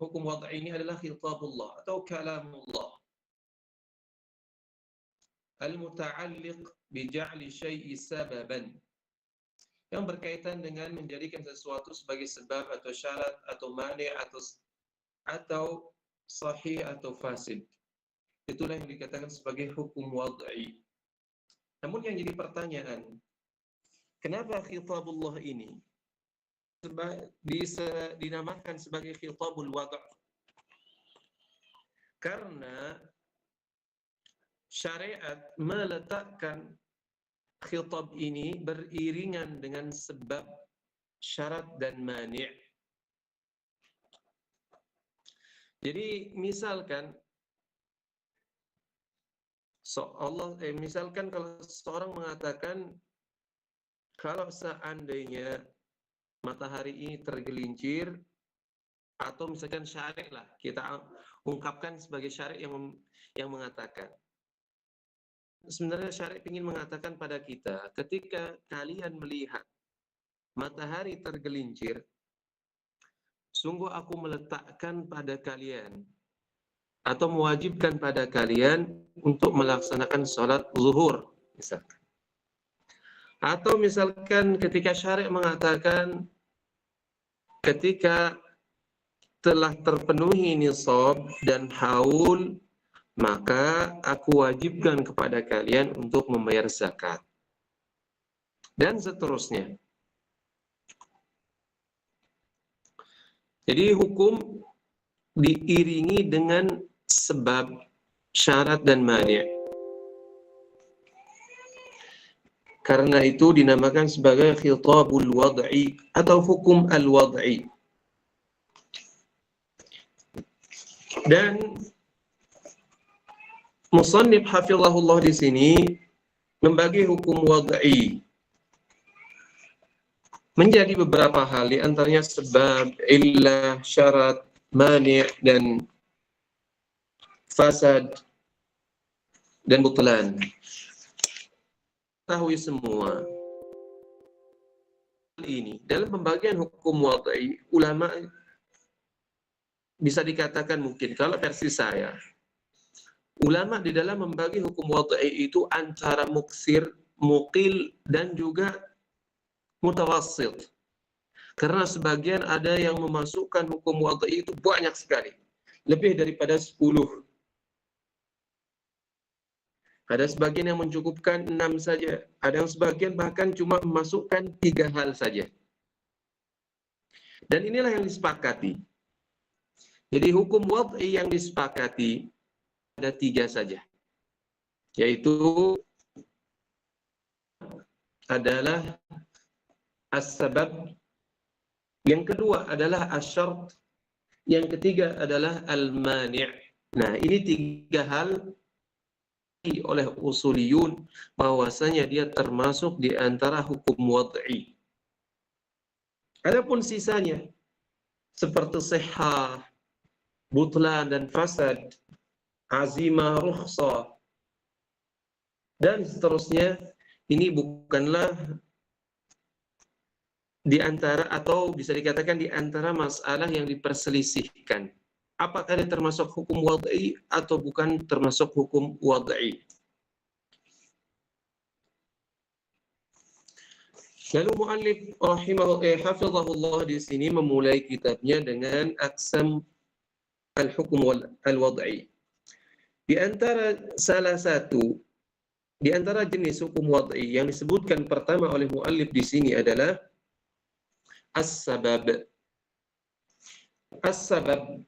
Hukum wad'i ini adalah khitabullah atau kalamullah al-muta'alliq bija'li syai'i sababan, yang berkaitan dengan menjadikan sesuatu sebagai sebab atau syarat atau mani' atau sahih atau fasid. Itulah yang dikatakan sebagai hukum wad'i. Namun yang jadi pertanyaan, kenapa khitabullah ini dinamakan sebagai khitabul wad'? Karena syariat meletakkan khitab ini beriringan dengan sebab, syarat dan mani'. Jadi misalkan misalkan kalau seorang mengatakan kalau seandainya matahari ini tergelincir, atau misalkan syari' lah, kita ungkapkan sebagai syari' yang mengatakan. Sebenarnya syari' ingin mengatakan pada kita, ketika kalian melihat matahari tergelincir, sungguh aku meletakkan pada kalian atau mewajibkan pada kalian untuk melaksanakan sholat zuhur, misalkan. Atau misalkan ketika syari' mengatakan ketika telah terpenuhi nisab dan haul, maka aku wajibkan kepada kalian untuk membayar zakat. Dan seterusnya. Jadi hukum diiringi dengan sebab, syarat dan mani'. Karena itu dinamakan sebagai khitabul wad'i atau hukum al-wad'i. Dan musannif hafizahullah di sini membagi hukum wad'i menjadi beberapa hal, di antaranya sebab, illah, syarat, mani' dan fasad dan butlan. Tahu semua ini dalam pembagian hukum wad'i, ulama bisa dikatakan mungkin kalau versi saya, ulama di dalam membagi hukum wad'i itu antara muksir, muqil dan juga mutawassit. Karena sebagian ada yang memasukkan hukum wad'i itu banyak sekali, lebih daripada 10. Ada sebagian yang mencukupkan 6 saja. Ada yang sebagian bahkan cuma memasukkan 3 hal saja. Dan inilah yang disepakati. Jadi hukum wad'i yang disepakati ada 3 saja. Yaitu adalah as-sabab, yang kedua adalah as-syart, yang ketiga adalah al-mani'. Nah, ini 3 hal oleh usuliyun bahwasanya dia termasuk di antara hukum wad'i. Adapun sisanya seperti sihah, butlan dan fasad, azimah, rukhsah dan seterusnya, ini bukanlah di antara, atau bisa dikatakan di antara masalah yang diperselisihkan. Apakah dia termasuk hukum wad'i atau bukan termasuk hukum wad'i. Lalu mu'allif hafizahullah di sini memulai kitabnya dengan aqsam al-hukum al-wad'i. Di antara jenis hukum wad'i yang disebutkan pertama oleh mu'allif di sini adalah as-sabab. As-sabab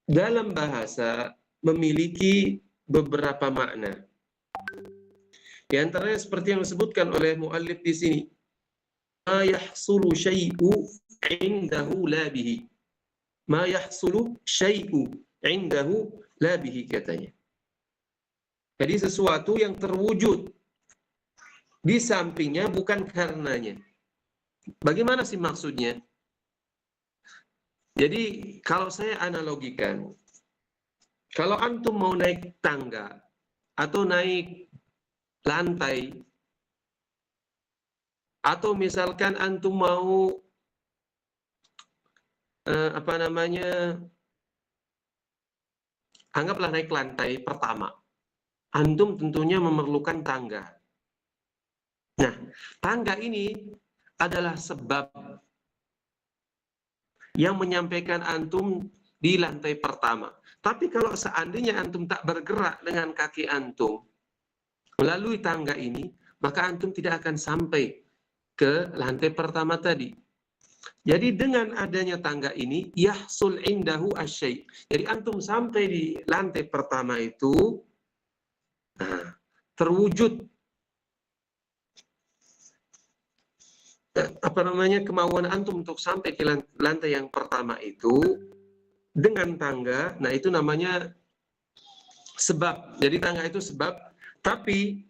dalam bahasa memiliki beberapa makna. Di antaranya seperti yang disebutkan oleh muallif di sini, ma yahsulu syai'u 'indahu la bihi. Ma yahsulu syai'u 'indahu la bihi, katanya. Jadi sesuatu yang terwujud di sampingnya bukan karenanya. Bagaimana sih maksudnya? Jadi kalau saya analogikan, kalau antum mau naik tangga atau naik lantai, atau misalkan antum mau anggaplah naik lantai pertama. Antum tentunya memerlukan tangga. Nah, tangga ini adalah sebab yang menyampaikan antum di lantai pertama. Tapi kalau seandainya antum tak bergerak dengan kaki antum melalui tangga ini, maka antum tidak akan sampai ke lantai pertama tadi. Jadi dengan adanya tangga ini, yahsul indahu asyai'. Jadi antum sampai di lantai pertama itu, terwujud kemauan antum untuk sampai ke lantai yang pertama itu dengan tangga. Nah, itu namanya sebab. Jadi tangga itu sebab, tapi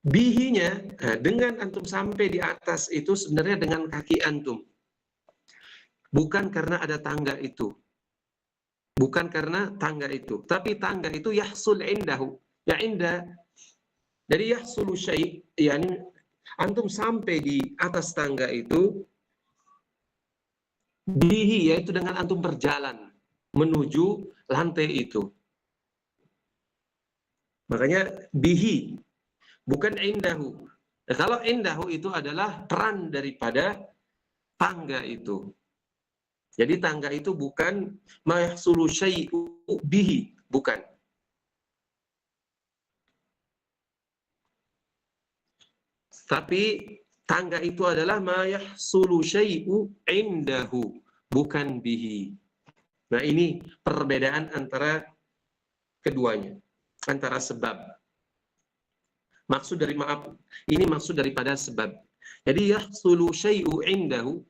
bihinya, dengan antum sampai di atas itu sebenarnya dengan kaki antum. Bukan karena ada tangga itu. Bukan karena tangga itu. Tapi tangga itu yahsul indahu. Ya indah. Jadi yahsulu syai', yakni antum sampai di atas tangga itu bihi, yaitu dengan antum berjalan menuju lantai itu. Makanya bihi, bukan indahu. Nah, kalau indahu itu adalah peran daripada tangga itu. Jadi tangga itu bukan ma yahsulu syai'u bihi, bukan. Tapi tangga itu adalah ma yahsulu syai'u indahu, bukan bihi. Nah, ini perbedaan antara keduanya, antara sebab. Maksud daripada sebab. Jadi yahsulu syai'u indahu.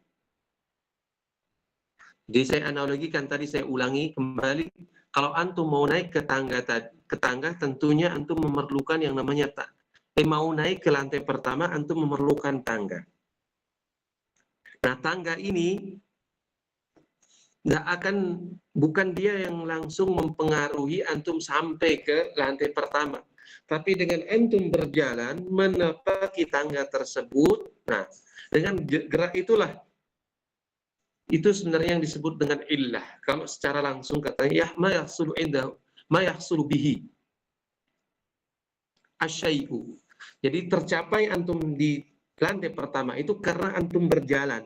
Jadi saya analogikan tadi, saya ulangi kembali. Kalau antum mau naik ke tangga, tentunya antum memerlukan yang namanya mau naik ke lantai pertama, antum memerlukan tangga. Nah, tangga ini bukan dia yang langsung mempengaruhi antum sampai ke lantai pertama. Tapi dengan antum berjalan menapaki tangga tersebut, nah, dengan gerak itulah, itu sebenarnya yang disebut dengan illah. Kalau secara langsung katanya, ma yahsulu indahu, ma yahsulu bihi asyai'u. Jadi tercapai antum di lantai pertama itu karena antum berjalan.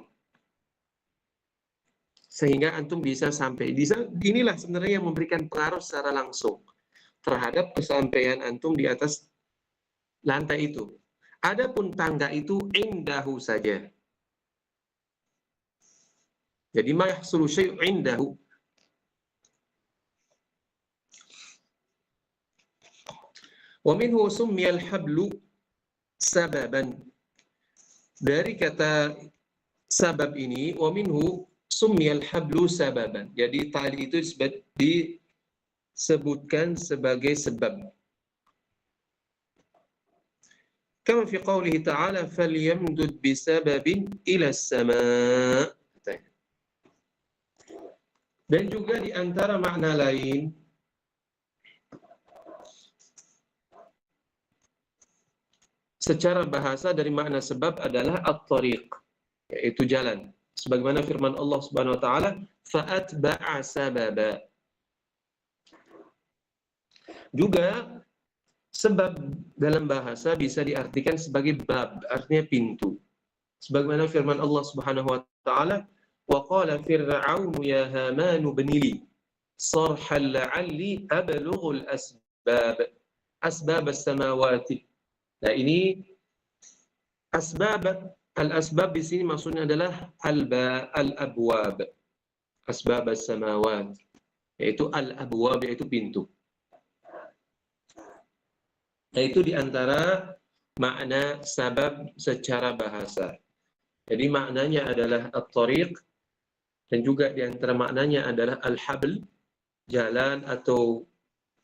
Sehingga antum bisa sampai. Inilah sebenarnya yang memberikan pengaruh secara langsung terhadap kesampaian antum di atas lantai itu. Adapun tangga itu indahu saja. Jadi ma yahsulu syai'u indahu. Wa minhu summiyal hablu sababan. Dari kata sabab ini, wa minhu summiyal hablu sababan. Jadi tali itu disebutkan sebagai sebab. Kama fi qawlihi ta'ala falyamdud bisababin ila as-sama'. Dan juga di antara makna lain, secara bahasa dari makna sebab adalah at-tariq, yaitu jalan. Sebagaimana firman Allah Subhanahu wa taala, fa'atba'a sababa. Juga sebab dalam bahasa bisa diartikan sebagai bab, artinya pintu. Sebagaimana firman Allah Subhanahu wa taala, wa qala fir'aunu ya hamanu ibni li sarhan la'alli ablughul asbab as-samawati. Nah, ini al-asbab di sini maksudnya adalah al-abwab, asbab as-samawat, yaitu al-abwab, yaitu pintu. Nah, itu diantara makna sabab secara bahasa. Jadi maknanya adalah at-tariq, dan juga diantara maknanya adalah al-habl, jalan atau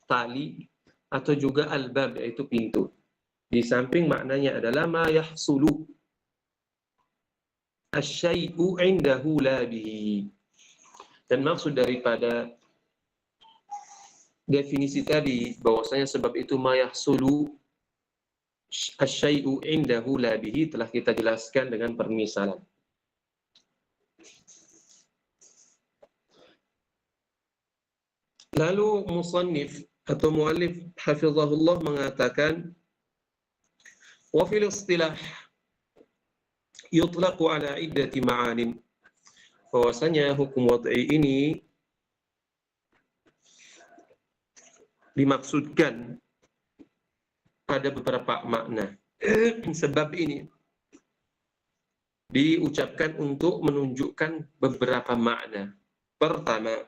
tali, atau juga al-bab, yaitu pintu. Di samping maknanya adalah ma yahsulu asyai'u indahu la bihi. Dan maksud daripada definisi tadi bahwasanya sebab itu ma yahsulu asyai'u indahu la bihi telah kita jelaskan dengan permisalan. Lalu musannif atau muallif hafizahullah mengatakan, wa fil istilah yutlaqu ala iddati ma'anin. Bahwasanya hukum wad'i ini dimaksudkan pada beberapa makna. Sebab ini diucapkan untuk menunjukkan beberapa makna. Pertama,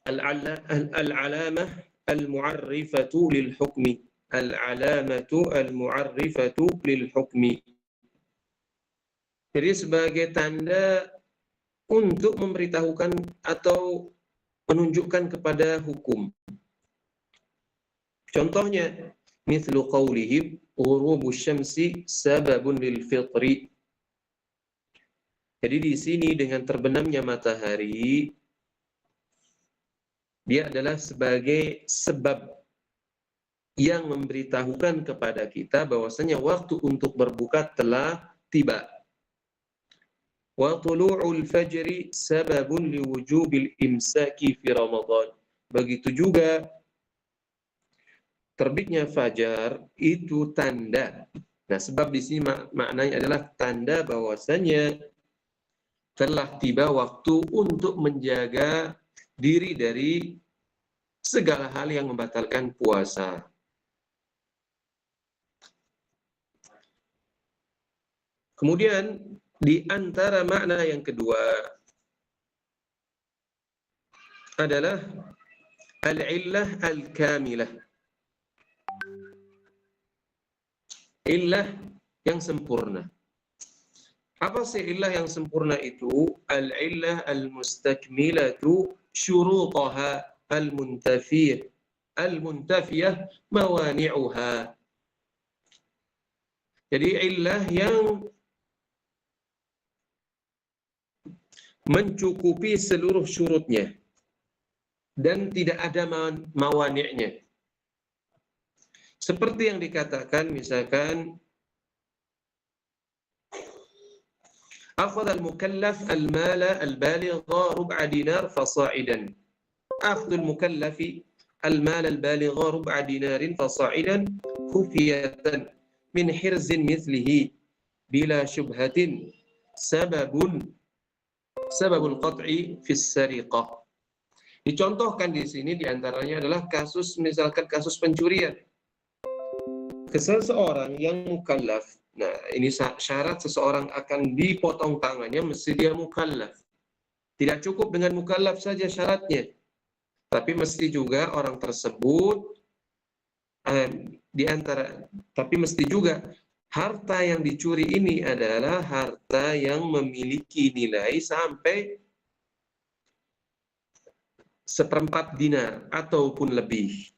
al-alamah al-mu'arrifatu lil hukmi. Al-alamatu al-mu'arrifatu lil hukmi. Jadi sebagai tanda untuk memberitahukan atau menunjukkan kepada hukum. Contohnya, mithlu qawlihim ghurubus syamsi sababun lil fitri. Jadi di sini dengan terbenamnya matahari, dia adalah sebagai sebab yang memberitahukan kepada kita bahwasanya waktu untuk berbuka telah tiba. Wa tulu'ul fajri sababun liwujubil imsaki fi Ramadan. Begitu juga terbitnya fajar itu tanda. Nah, sebab di sini maknanya adalah tanda bahwasanya telah tiba waktu untuk menjaga diri dari segala hal yang membatalkan puasa. Kemudian di antara makna yang kedua adalah al-illah al-kamilah. Illah yang sempurna. Apa sih illah yang sempurna itu? Al-illah al-mustakmilatu syurutaha al-muntafiyah mawani'uha. Jadi illah yang mencukupi seluruh syurutnya dan tidak ada mawani'nya. Seperti yang dikatakan misalkan akhadha al-mukallaf al-mala al-baligha rub'a dinar fasa'idan. Akhadha al-mukallafi al-mala al-baligha rub'a dinarin fasa'idan khufiyatan min hirzin mithlihi bila syubhatin sababul qat'i fi as-sariqah. Dicontohkan di sini diantaranya adalah kasus, misalkan kasus pencurian. Seseorang yang mukallaf, nah ini syarat seseorang akan dipotong tangannya mesti dia mukallaf. Tidak cukup dengan mukallaf saja syaratnya, tapi mesti juga orang tersebut tapi mesti juga harta yang dicuri ini adalah harta yang memiliki nilai sampai 1/4 dinar ataupun lebih.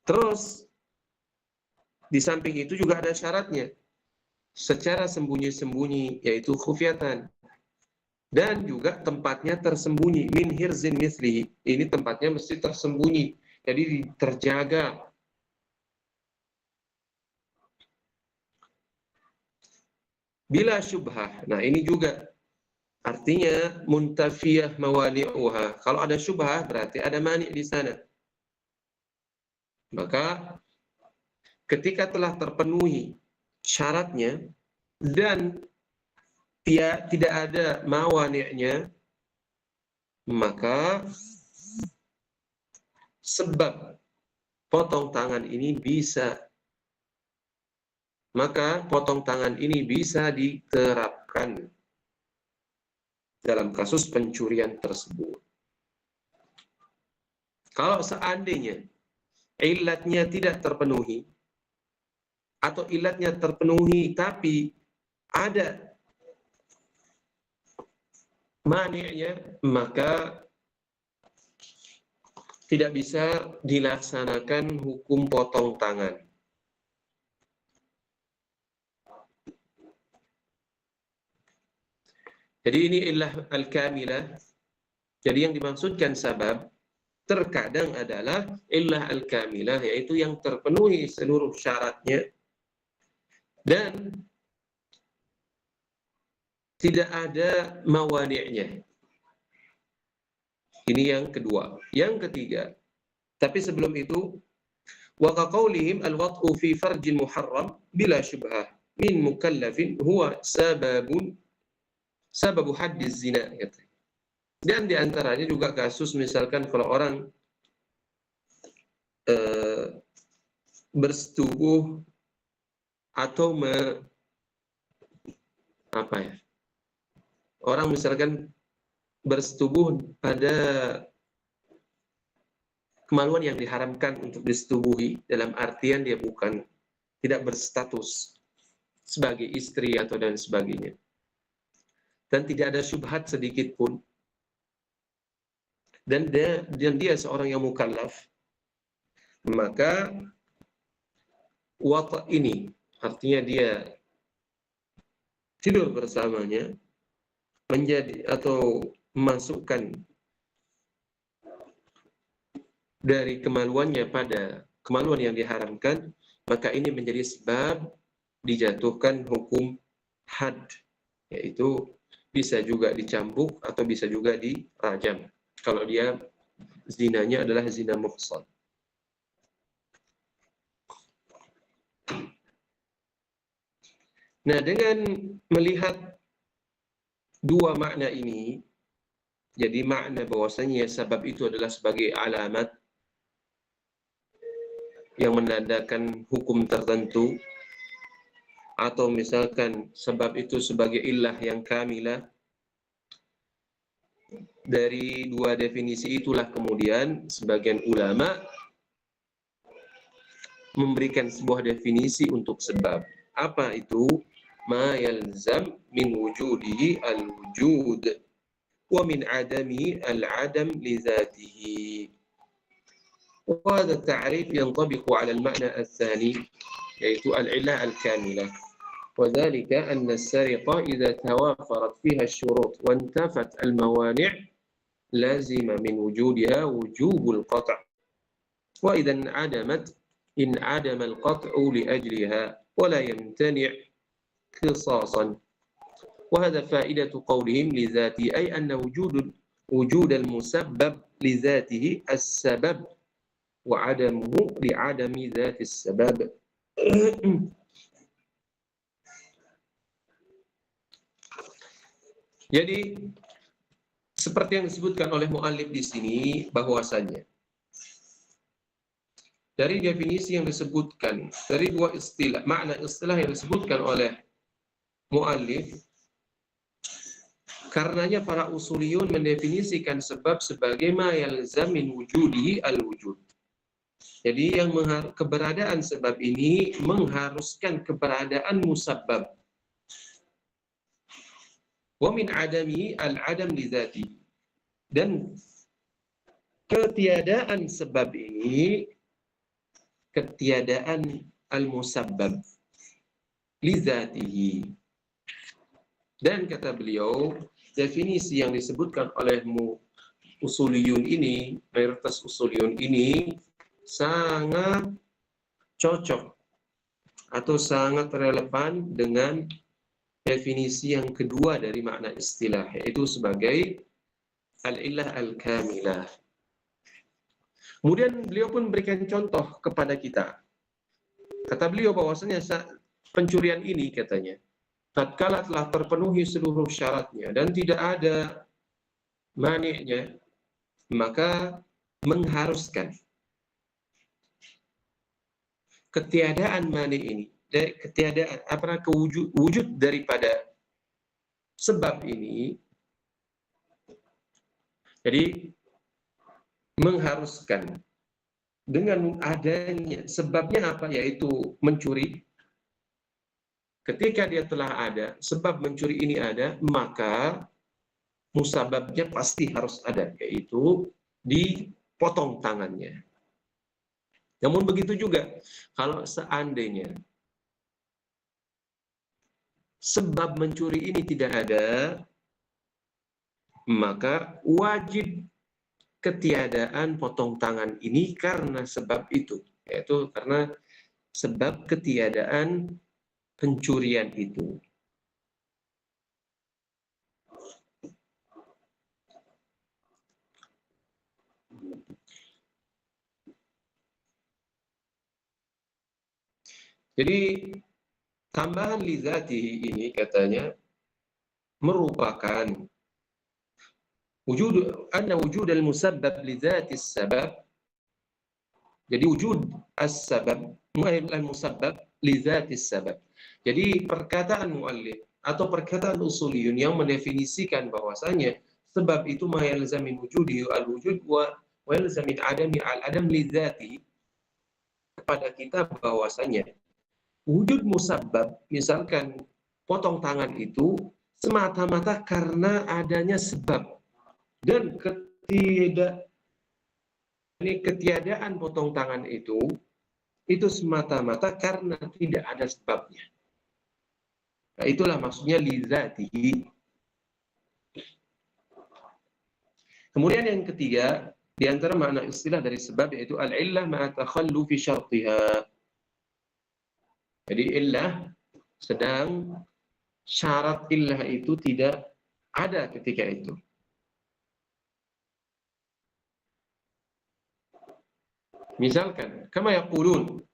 Terus di samping itu juga ada syaratnya secara sembunyi-sembunyi, yaitu khufyatan, dan juga tempatnya tersembunyi, min hirzin mithlihi. Ini tempatnya mesti tersembunyi, jadi terjaga. Bila syubhah, nah ini juga artinya muntafiyah mawani'uha. Kalau ada syubhah berarti ada mani' di sana. Maka ketika telah terpenuhi syaratnya dan tidak ada mawani'nya, maka sebab potong tangan ini bisa diterapkan dalam kasus pencurian tersebut. Kalau seandainya ilatnya tidak terpenuhi, atau ilatnya terpenuhi tapi ada mani'nya, maka tidak bisa dilaksanakan hukum potong tangan. Jadi ini illah al-kamilah. Jadi yang dimaksudkan sabab terkadang adalah illah al-kamilah, yaitu yang terpenuhi seluruh syaratnya dan tidak ada mawani'nya. Ini yang kedua. Yang ketiga, tapi sebelum itu, wa qawlihim al-wat'u fi farjin muharram bila syubhah min mukallafin huwa sababu haddiz zina. Dan di antaranya juga kasus misalkan kalau orang bersetubuh atau orang misalkan bersetubuh pada kemaluan yang diharamkan untuk disetubuhi, dalam artian dia bukan tidak berstatus sebagai istri atau dan sebagainya, dan tidak ada syubhat sedikit pun, dan dia seorang yang mukallaf, maka wata' ini artinya dia tidur bersamanya menjadi atau memasukkan dari kemaluannya pada kemaluan yang diharamkan, maka ini menjadi sebab dijatuhkan hukum had, yaitu bisa juga dicambuk atau bisa juga dirajam kalau dia zinanya adalah zina muhsan. Nah, dengan melihat dua makna ini, jadi makna bahwasanya sebab itu adalah sebagai alamat yang menandakan hukum tertentu, atau misalkan sebab itu sebagai illah yang kamilah. Dari dua definisi itulah kemudian sebagian ulama memberikan sebuah definisi untuk sebab. Apa itu? Ma yalzam min wujudihi al-wujud wa min adamihi al-adam li dhatihi. وهذا التعريف ينطبق على المعنى الثاني yaitu al-illah al-kamilah. وذلك أن السرقة إذا توافرت فيها الشروط وانتفت الموانع لازم من وجودها وجوب القطع، وإذا انعدم القطع لأجلها ولا يمتنع قصاصا. وهذا فائدة قولهم لذاته، أي أن وجود المسبب لذاته السبب وعدمه لعدم ذات السبب. Jadi seperti yang disebutkan oleh muallif di sini, bahwasanya dari definisi yang disebutkan, dari dua istilah, makna istilah yang disebutkan oleh muallif, karenanya para usuliyun mendefinisikan sebab sebagai ma yalzam min wujudihi al-wujud. Jadi yang keberadaan sebab ini mengharuskan keberadaan musabbab. Wa min adami al-adam li dzati. Dan ketiadaan sebab ini, ketiadaan al-musabbab li dzatihi. Dan kata beliau, definisi yang disebutkan oleh usuliyun ini, mayoritas usuliyun ini sangat cocok atau sangat relevan dengan definisi yang kedua dari makna istilah, yaitu sebagai al-illah al-kamilah. Kemudian beliau pun memberikan contoh kepada kita. Kata beliau bahwasanya pencurian ini, katanya, tatkala telah terpenuhi seluruh syaratnya dan tidak ada maniknya, maka mengharuskan ketiadaan manik ini, ketiadaan wujud daripada sebab ini, jadi mengharuskan dengan adanya sebabnya apa, yaitu mencuri. Ketika dia telah ada, sebab mencuri ini ada, maka musababnya pasti harus ada, yaitu dipotong tangannya. Namun begitu juga kalau seandainya sebab mencuri ini tidak ada, maka wajib ketiadaan potong tangan ini karena sebab itu, yaitu karena sebab ketiadaan pencurian itu. Jadi tambahan li dzatihi ini katanya merupakan wujud al-musabbab li dzati sabab. Jadi wujud as-sabab al-musabbab li dzati sabab. Jadi perkataan muallif atau perkataan usuliyun yang mendefinisikan bahwasanya sebab itu ma yalzam min wujudihi al-wujud wa yalzam min adami al-adam li dzatihi, kepada kita bahwasanya wujud musabbab, misalkan potong tangan itu semata-mata karena adanya sebab, dan ketiadaan potong tangan itu semata-mata karena tidak ada sebabnya. Nah, itulah maksudnya li dzatihi. Kemudian yang ketiga, di antara makna istilah dari sebab yaitu al-illah ma'a takhallufi syartiha. Jadi illah sedang syarat illah itu tidak ada ketika itu. Misalkan, kama yaqulun,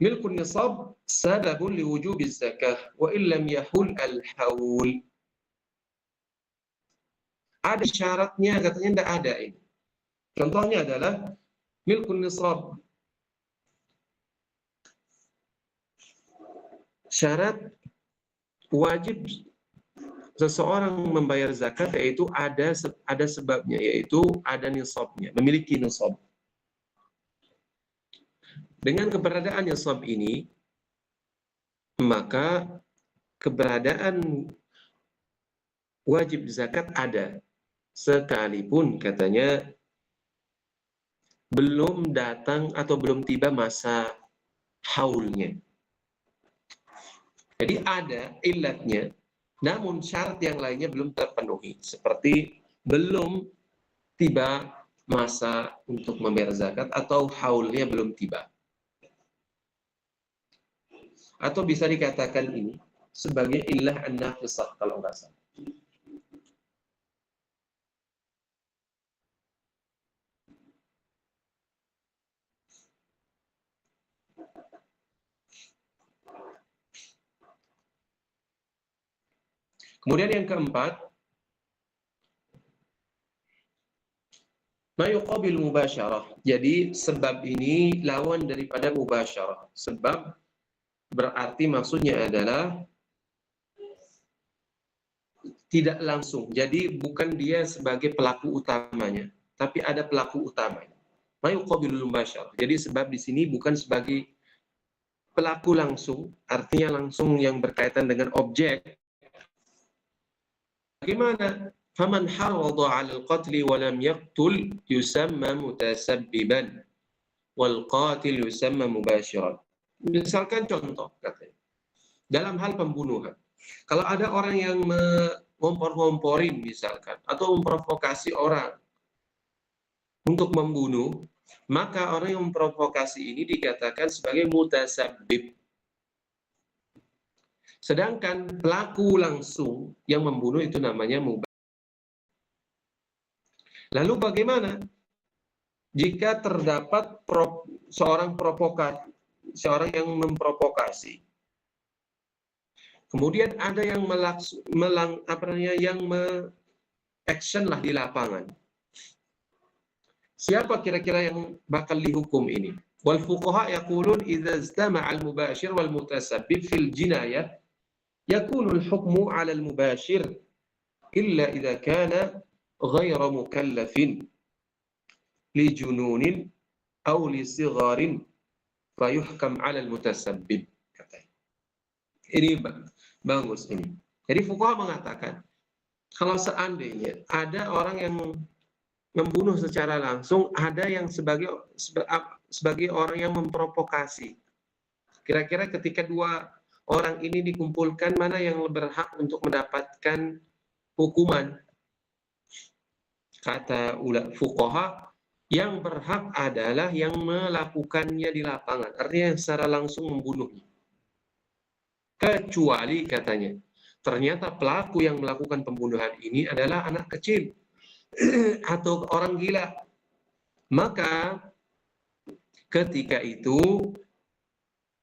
milkun nisab sababun liwujubi zakah wa illam yahul al-haul. Ada syaratnya, katanya tidak ada ini. Contohnya adalah milkun nisab. Syarat wajib seseorang membayar zakat yaitu ada sebabnya, yaitu ada nisabnya, memiliki nisab. Dengan keberadaan nisab ini, maka keberadaan wajib zakat ada, sekalipun katanya belum datang atau belum tiba masa haulnya. Jadi ada illatnya, namun syarat yang lainnya belum terpenuhi, seperti belum tiba masa untuk membayar zakat atau haulnya belum tiba. Atau bisa dikatakan ini sebagai illah an-nafisah kalau nggak salah. Kemudian yang keempat, ma yuqabil mubasyarah. Jadi sebab ini lawan daripada mubasyarah. Sebab berarti maksudnya adalah tidak langsung. Jadi bukan dia sebagai pelaku utamanya, tapi ada pelaku utamanya. Ma yuqabilul mubasyarah. Jadi sebab di sini bukan sebagai pelaku langsung, artinya langsung yang berkaitan dengan objek. Bagaimana? Faman harada 'ala al-qatl wa lam yaqtul yusamma mutasabbiban wal qatil yusamma mubashiran. Misalkan contoh katanya, dalam hal pembunuhan. Kalau ada orang yang ngompor-ngomporin misalkan atau memprovokasi orang untuk membunuh, maka orang yang memprovokasi ini dikatakan sebagai mutasabbib. Sedangkan pelaku langsung yang membunuh itu namanya mubashir. Lalu bagaimana jika terdapat seorang yang memprovokasi, kemudian ada yang action lah di lapangan? Siapa kira-kira yang bakal dihukum ini? Wal fuqaha yaqulun idza istama'a al-mubashir wal mutasabbib fil jinayah yakunu al-hukmu 'ala al-mubashir illa idza kana ghayra mukallafin li jununin aw li sigharin fayuhkam 'ala al-mutasabbib. Ini bagus ini. Jadi fuqaha mengatakan kalau seandainya ada orang yang membunuh secara langsung, ada yang sebagai orang yang memprovokasi. Kira-kira ketika dua orang ini dikumpulkan, mana yang berhak untuk mendapatkan hukuman? Kata fuqaha, yang berhak adalah yang melakukannya di lapangan, artinya secara langsung membunuhnya. Kecuali katanya, ternyata pelaku yang melakukan pembunuhan ini adalah anak kecil atau orang gila, maka ketika itu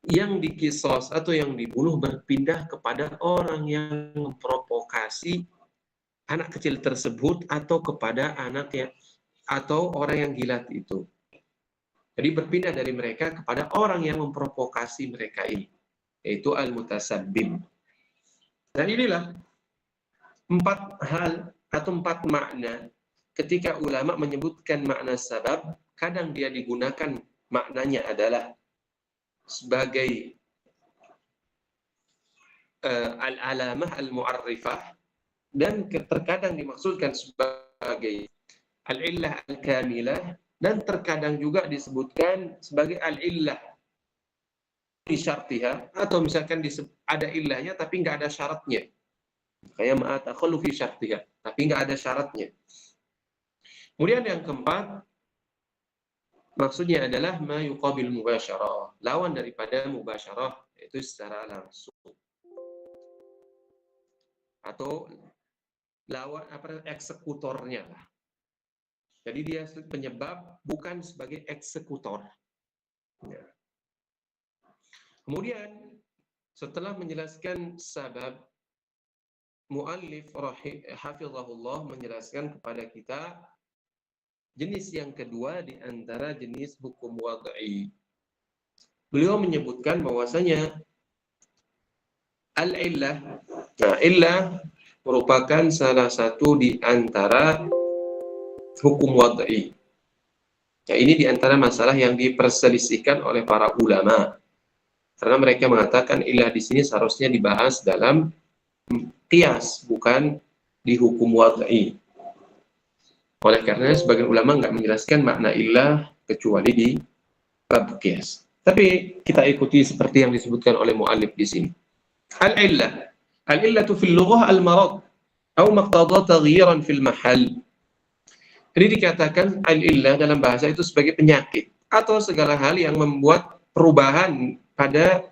yang dikisos atau yang dibunuh berpindah kepada orang yang memprovokasi anak kecil tersebut atau kepada anak yang atau orang yang gila itu. Jadi berpindah dari mereka kepada orang yang memprovokasi mereka ini, yaitu al-mutasabbib. Dan inilah 4 hal atau 4 makna ketika ulama menyebutkan makna sabab, kadang dia digunakan maknanya adalah sebagai al-alamah al-mu'arrifah, dan terkadang dimaksudkan sebagai al-illah al-kamilah, dan terkadang juga disebutkan sebagai al-illah di syartiha, atau misalkan ada illahnya tapi nggak ada syaratnya, kayak ma'atakhallu fi syartiha, tapi nggak ada syaratnya. Kemudian yang keempat, maksudnya adalah ma yuqabil mubasyarah, lawan daripada mubasyarah, yaitu secara langsung, atau lawan eksekutornya lah. Jadi dia penyebab, bukan sebagai eksekutor. Ya. Kemudian setelah menjelaskan sabab, muallif hafizahullah menjelaskan kepada kita jenis yang kedua di antara jenis hukum wad'i. Beliau menyebutkan bahwasanya al-illah, nah illah merupakan salah satu di antara hukum wad'i. Nah, ini di antara masalah yang diperselisihkan oleh para ulama. Karena mereka mengatakan illah di sini seharusnya dibahas dalam qiyas, bukan di hukum wad'i. Oleh karena sebagian ulama nggak menjelaskan makna illah kecuali di bab qiyas. Tapi kita ikuti seperti yang disebutkan oleh mu'allif di sini. Al-illah. Al-illatu fil lughah al-marad atau maqtada taghyiran fil mahal. Jadi dikatakan al-illah dalam bahasa itu sebagai penyakit atau segala hal yang membuat perubahan pada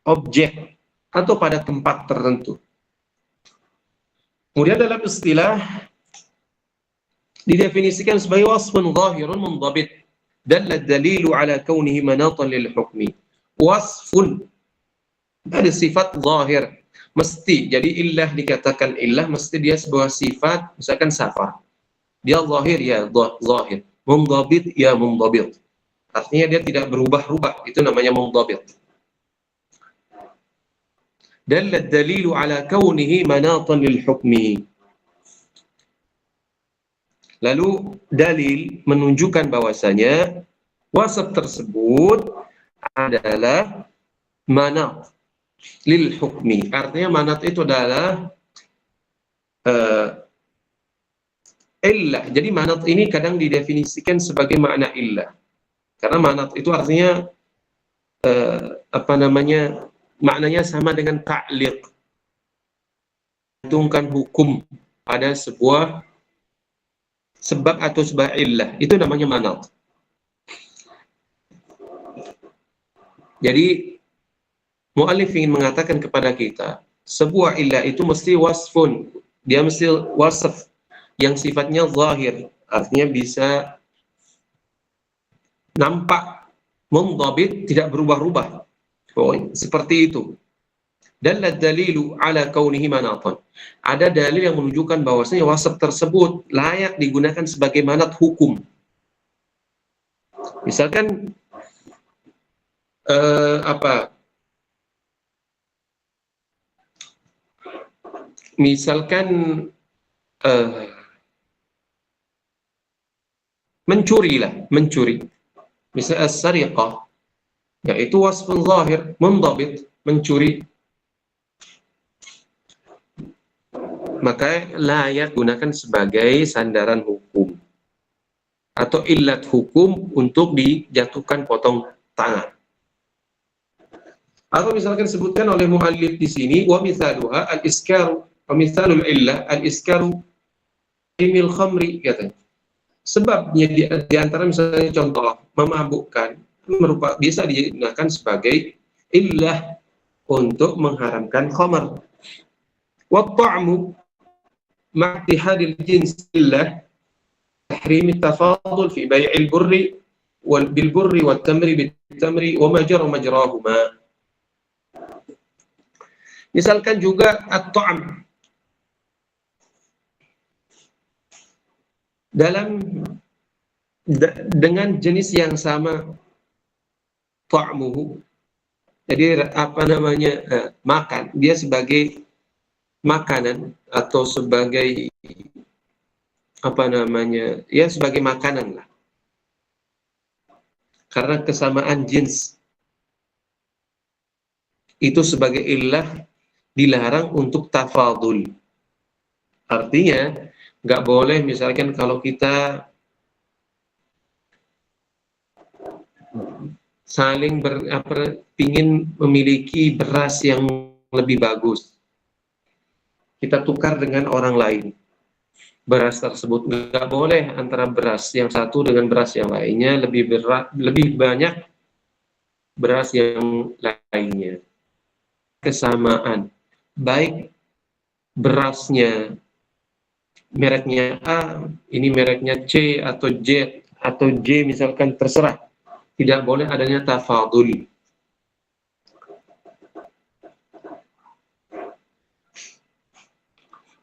objek atau pada tempat tertentu. Kemudian dalam istilah didefinisikan sebagai wasfun zahirun mundabit dalla dalilu ala kaunihi manatan lil hukmi. Wasfun, ada sifat zahir, mesti. Jadi illah dikatakan illah, mesti dia sebuah sifat, misalkan safar. Dia zahir, ya zahir. Mundabit, ya mundabit. Artinya dia tidak berubah-ubah, itu namanya mundabit. Dalla dalilu ala kaunihi manatan lil hukmi. Lalu dalil menunjukkan bahwasanya wasaf tersebut adalah manat lil hukmi. Artinya manat itu adalah illah. Jadi manat ini kadang didefinisikan sebagai makna illah. Karena manat itu artinya maknanya sama dengan ta'liq. Menggantungkan hukum pada sebuah sebab atau sebuah illah, itu namanya manat. Jadi mu'allif ingin mengatakan kepada kita, sebuah illah itu mesti wasfun, dia mesti wasf yang sifatnya zahir, artinya bisa nampak, mundabit, tidak berubah-ubah. Oh, seperti itu. Dalla dalilu ala kaunihi manatan. Ada dalil yang menunjukkan bahwasanya wasf tersebut layak digunakan sebagai manat hukum. Misalkan misalkan mencuri. Misal as-sariqah, yaitu wasfun zahir, mundabit, mencuri. Maka layak gunakan sebagai sandaran hukum atau illat hukum untuk dijatuhkan potong tangan. Atau misalkan sebutkan oleh muallif di sini, wa mithaluha al-iskaru, wa mithalul illah al-iskaru imil khamri, katanya. Sebabnya di antara misalnya contoh memabukkan bisa digunakan sebagai illah untuk mengharamkan khamr. Wa ta'mu ma'tihadil jins illah tahrim at-tafadul fi bai'il burri bil burri wat tamri bit tamri wa ma jara majrahuma. Misalkan juga at-ta'am dalam dengan jenis yang sama, ta'muhu. Jadi apa namanya, makan, dia sebagai makanan atau sebagai apa namanya, ya sebagai makanan lah. Karena kesamaan jenis itu sebagai illah dilarang untuk tafadul. Artinya nggak boleh misalkan kalau kita saling ingin memiliki beras yang lebih bagus, kita tukar dengan orang lain beras tersebut. Nggak boleh antara beras yang satu dengan beras yang lainnya lebih banyak beras yang lainnya. Kesamaan, baik berasnya mereknya A, ini mereknya C atau J atau J misalkan, terserah. Tidak boleh adanya tafadul.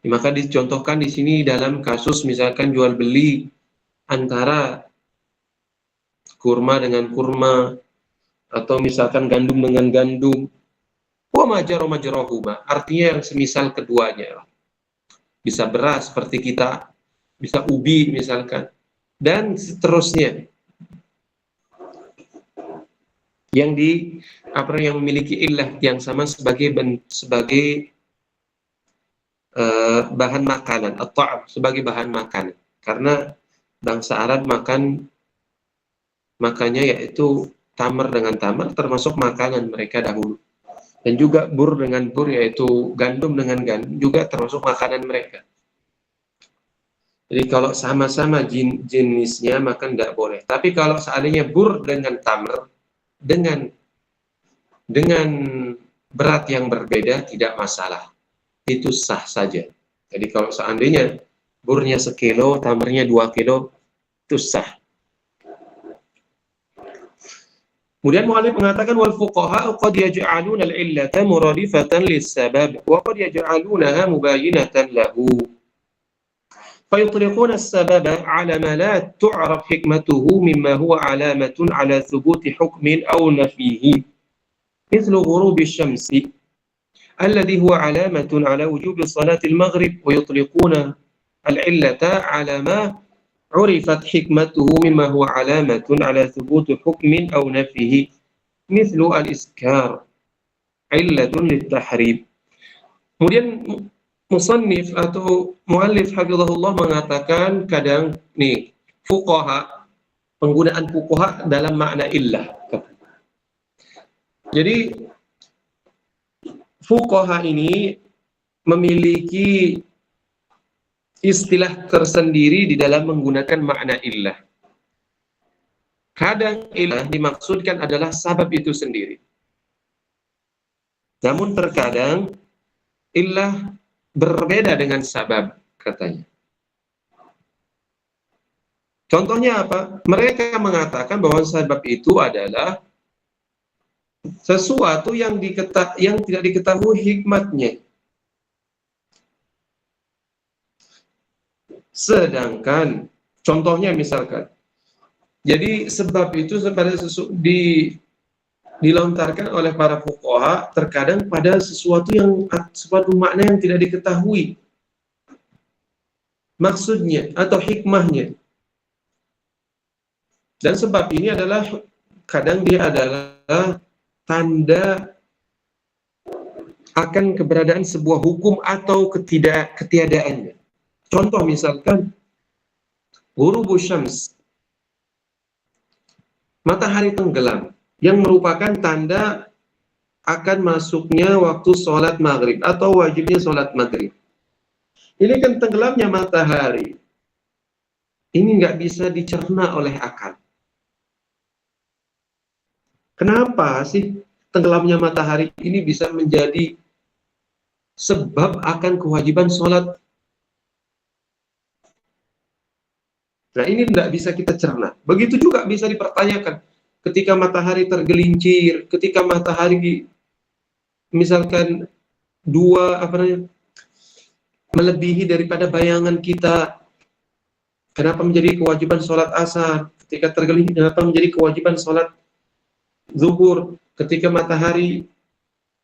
Maka dicontohkan di sini dalam kasus misalkan jual beli antara kurma dengan kurma atau misalkan gandum dengan gandum. Wa majrahuma, artinya yang semisal keduanya. Bisa beras seperti kita, bisa ubi misalkan, dan seterusnya. Yang memiliki illah yang sama sebagai bahan makanan atau sebagai bahan makanan. Karena bangsa Arab makannya yaitu tamar dengan tamar, termasuk makanan mereka dahulu. Dan juga bur dengan bur, yaitu gandum dengan gandum, juga termasuk makanan mereka. Jadi kalau sama-sama jenisnya maka tidak boleh. Tapi kalau seandainya bur dengan tamar dengan berat yang berbeda, tidak masalah. Itu sah saja. Jadi kalau seandainya burnya 1 kilo, tamarnya 2 kilo, itu sah. Kemudian mu'allif mengatakan wal fuqaha qad yaj'aluna al-illata muradifatan lis-sabab wa qad yaj'alunaha mubayyinatan lahu. فيطلقون السبب على ما لا تعرف حكمته مما هو علامة على ثبوت حكم أو نفيه مثل غروب الشمس الذي هو علامة على وجوب صلاة المغرب ويطلقون العلة على ما عرفت حكمته مما هو علامة على ثبوت حكم أو نفيه مثل الإسكار علة للتحريم. Kemudian musannif atau muallif hafizahullah mengatakan kadang nih fuqaha, penggunaan fuqaha dalam makna illah. Jadi fuqaha ini memiliki istilah tersendiri di dalam menggunakan makna illah. Kadang illah dimaksudkan adalah sabab itu sendiri. Namun terkadang illah berbeda dengan sabab, katanya. Contohnya apa? Mereka mengatakan bahwa sabab itu adalah sesuatu yang tidak diketahui hikmatnya. Sedangkan contohnya misalkan, jadi sebab itu dilontarkan oleh para fuqaha terkadang pada suatu makna yang tidak diketahui maksudnya atau hikmahnya. Dan sebab ini adalah kadang dia adalah tanda akan keberadaan sebuah hukum atau ketiadaannya. Contoh misalkan ghurubus syams, matahari tenggelam, yang merupakan tanda akan masuknya waktu sholat maghrib atau wajibnya sholat maghrib. Ini kan tenggelamnya matahari. Ini nggak bisa dicerna oleh akal. Kenapa sih tenggelamnya matahari ini bisa menjadi sebab akan kewajiban sholat? Nah, ini tidak bisa kita cerna. Begitu juga bisa dipertanyakan ketika matahari tergelincir, ketika matahari misalkan dua apa namanya melebihi daripada bayangan kita, kenapa menjadi kewajiban sholat asar? Ketika tergelincir, kenapa menjadi kewajiban sholat zuhur? Ketika matahari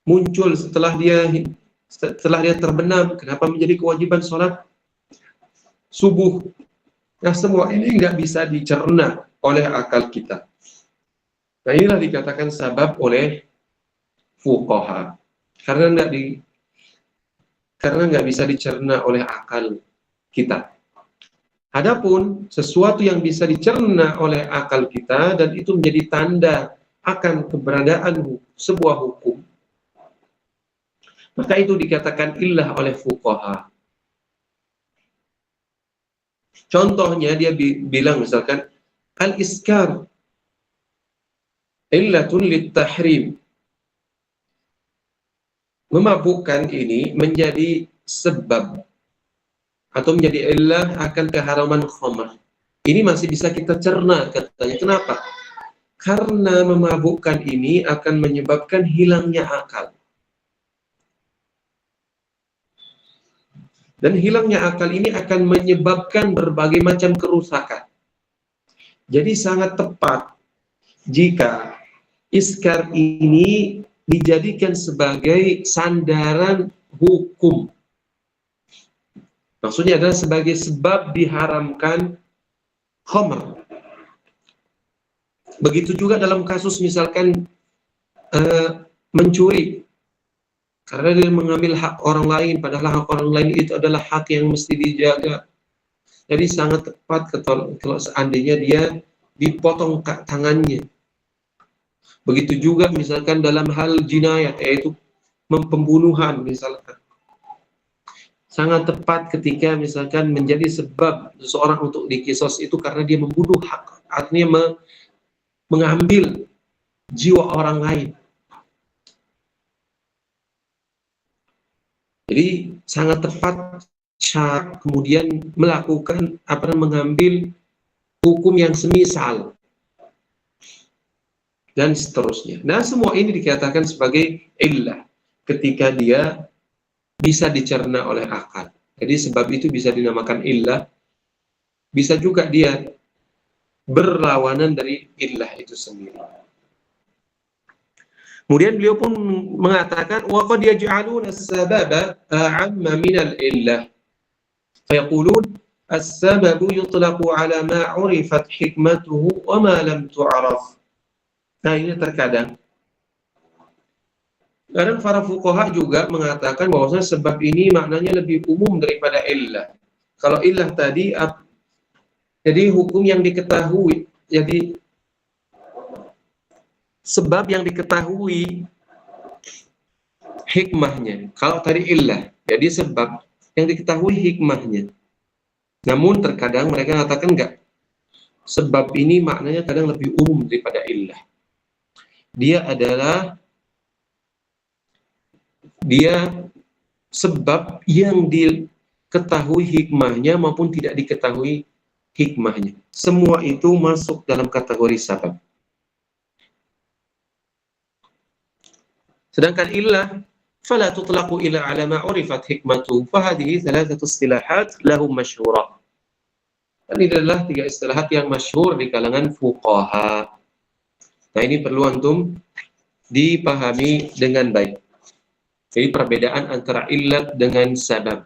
muncul setelah dia terbenam, kenapa menjadi kewajiban sholat subuh? Nah, semua ini nggak bisa dicerna oleh akal kita. Nah, inilah dikatakan sabab oleh fuqaha. Karena nggak bisa dicerna oleh akal kita. Adapun sesuatu yang bisa dicerna oleh akal kita dan itu menjadi tanda akan keberadaan sebuah hukum, maka itu dikatakan illah oleh fuqaha. Contohnya dia bilang misalkan al-iskar illatun lit-tahrim. Memabukkan ini menjadi sebab atau menjadi illah akan keharaman khamr. Ini masih bisa kita cerna katanya. Kenapa? Karena memabukkan ini akan menyebabkan hilangnya akal. Dan hilangnya akal ini akan menyebabkan berbagai macam kerusakan. Jadi sangat tepat jika iskar ini dijadikan sebagai sandaran hukum. Maksudnya adalah sebagai sebab diharamkan khamr. Begitu juga dalam kasus misalkan mencuri. Karena dia mengambil hak orang lain, padahal hak orang lain itu adalah hak yang mesti dijaga. Jadi sangat tepat kalau seandainya dia dipotong tangannya. Begitu juga misalkan dalam hal jinayat, yaitu pembunuhan misalkan. Sangat tepat ketika misalkan menjadi sebab seseorang untuk dikisos itu karena dia membunuh hak, artinya mengambil jiwa orang lain. Jadi sangat tepat syarat kemudian melakukan mengambil hukum yang semisal dan seterusnya. Nah, semua ini dikatakan sebagai illah ketika dia bisa dicerna oleh akal. Jadi sebab itu bisa dinamakan illah. Bisa juga dia berlawanan dari illah itu sendiri. Kemudian beliau pun mengatakan wa qad yaj'aluna as-sababa a'amma min al-illah. Fayaqulun as-sababu yutlaqu 'ala ma 'urifat hikmatuhu wa ma lam tu'raf. Nah, ini terkadang para fuqaha juga mengatakan bahwasanya sebab ini maknanya lebih umum daripada illah. Kalau illah tadi jadi hukum yang diketahui, jadi sebab yang diketahui hikmahnya. Kalau tadi illah, jadi sebab yang diketahui hikmahnya. Namun terkadang mereka mengatakan enggak. Sebab ini maknanya kadang lebih umum daripada illah. Dia sebab yang diketahui hikmahnya maupun tidak diketahui hikmahnya. Semua itu masuk dalam kategori sabab. Sedangkan illah fala tutlaqu ila ala ma urifat hikmatuhu fa hadhihi thalathatu istilahat lahum masyhurah. Dan ini adalah 3 istilahat yang masyhur di kalangan fuqaha. Nah, ini perlu antum dipahami dengan baik. Jadi perbedaan antara illat dengan sabab.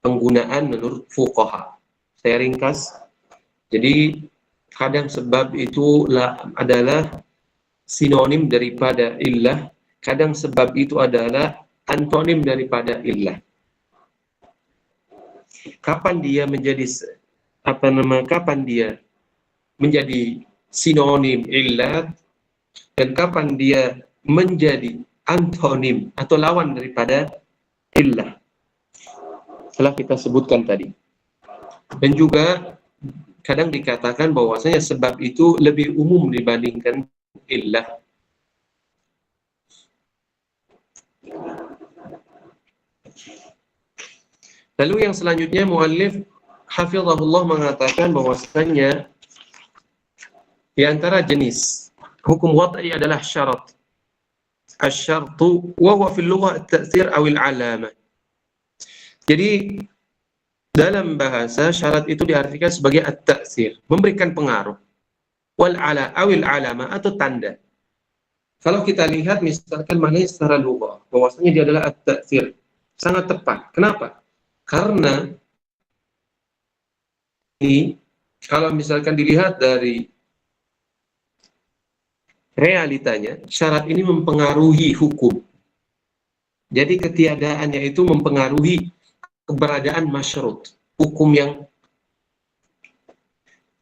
Penggunaan menurut fuqaha. Saya ringkas. Jadi kadang sebab itu adalah sinonim daripada illah, kadang sebab itu adalah antonim daripada illah. Kapan dia menjadi sinonim illah dan kapan dia menjadi antonim atau lawan daripada illah, telah kita sebutkan tadi. Dan juga kadang dikatakan bahwasanya sebab itu lebih umum dibandingkan illah. Lalu yang selanjutnya muallif hafizahullah mengatakan bahwasanya di antara jenis hukum wad'i adalah syarat. Asy-syartu wa huwa fil lughah at-ta'tsir aw al-'alamah. Jadi dalam bahasa syarat itu diartikan sebagai at-ta'tsir, memberikan pengaruh. Wal 'ala awil 'alamah atau tanda. Kalau kita lihat misalkan maknanya secara lughah, bahwasanya dia adalah at-ta'tsir. Sangat tepat. Kenapa? Karena ini kalau misalkan dilihat dari realitanya, syarat ini mempengaruhi hukum. Jadi ketiadaannya itu mempengaruhi keberadaan masyrut, hukum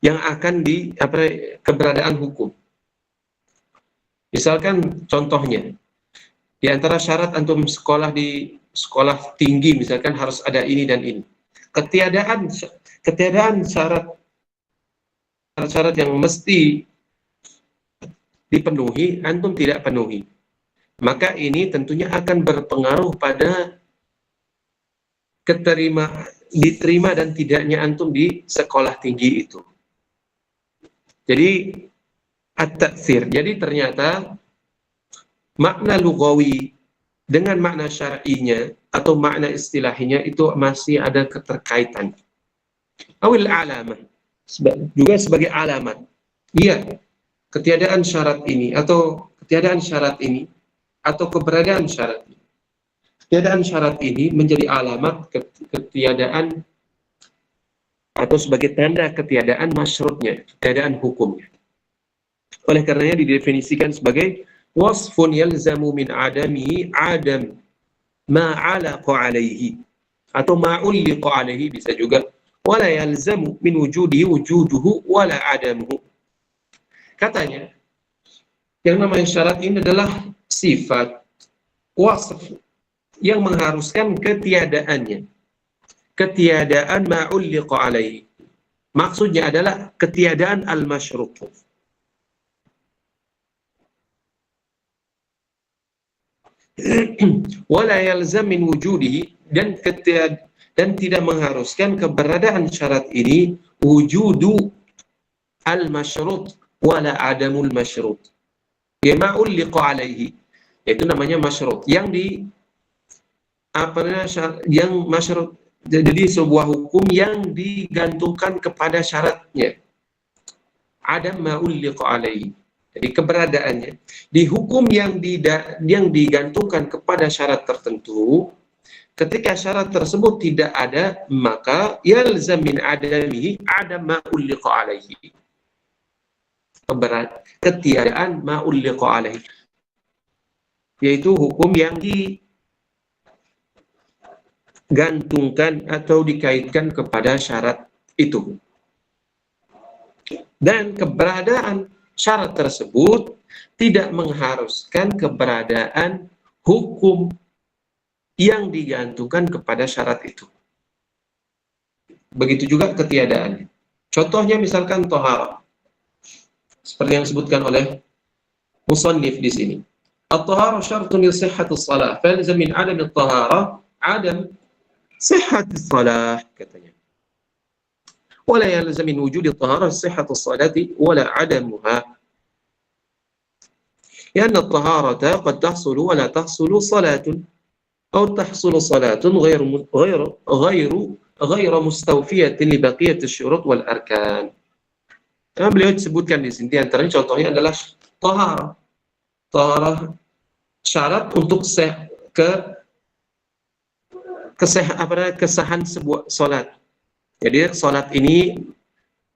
yang akan keberadaan hukum. Misalkan contohnya, di antara syarat antum sekolah di sekolah tinggi misalkan harus ada ini dan ini. Ketiadaan syarat yang mesti dipenuhi, antum tidak penuhi. Maka ini tentunya akan berpengaruh pada diterima dan tidaknya antum di sekolah tinggi itu. Jadi at-ta'tsir. Jadi ternyata makna lughawi dengan makna syar'inya atau makna istilahinya itu masih ada keterkaitan. Awil alamah, juga sebagai alamat. Iya, ketiadaan syarat ini atau keberadaan syarat ini. Ketiadaan syarat ini menjadi alamat ketiadaan atau sebagai tanda ketiadaan masyrutnya, ketiadaan hukumnya. Oleh karenanya didefinisikan sebagai wasfun yalzamu min adamihi adam ma 'alaqa 'alaihi atau ma 'ulliqa 'alaihi, bisa juga wala yalzamu min wujudihi wujuduhu wala adamuhu. Katanya yang namanya syarat ini adalah sifat wasf yang mengharuskan ketiadaannya, ketiadaan ma 'ulliqa 'alaihi. Maksudnya adalah ketiadaan al-masyrut. Wala yalzam min wujudihi, dan tidak mengharuskan keberadaan syarat ini wujudu al-masyrut wala adamul masyrut. Ya ma ulliqa alaihi, itu namanya masyrut yang masyrut, jadi sebuah hukum yang digantungkan kepada syaratnya. Adam ma ulliqa alaihi. Jadi keberadaannya di hukum yang digantungkan kepada syarat tertentu, ketika syarat tersebut tidak ada, maka yalzam min adamihi adam ma ulliqa alaihi. Ketiadaan ma ulliqa alaihi, yaitu hukum yang digantungkan atau dikaitkan kepada syarat itu. Dan keberadaan syarat tersebut tidak mengharuskan keberadaan hukum yang digantungkan kepada syarat itu. Begitu juga ketiadaannya. Contohnya misalkan thaharah, seperti yang disebutkan oleh musannif di sini. At-thaharah syartun li sihhatis shalah, falzam min adam at-thaharah adam sihhatis shalah, katanya. ولا يلزم من وجود الطهارة صحة الصلاة ولا عدمها، لأن الطهارة قد تحصل ولا تحصل صلاة، أو تحصل صلاة غير مستوفية لبقية الشروط والأركان. Yang beliau sebutkan di sini antaranya contohnya adalah taharah syarat untuk kesahan sebuah salat. Jadi salat ini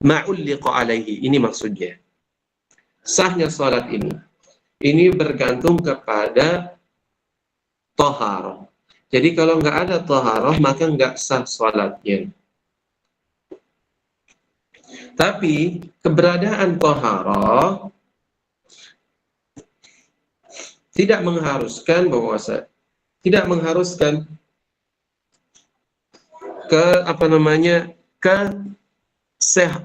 ma'ulliqa alaihi, ini maksudnya. Sahnya salat ini bergantung kepada taharah. Jadi kalau nggak ada taharah maka nggak sah salatnya. Tapi keberadaan taharah tidak mengharuskan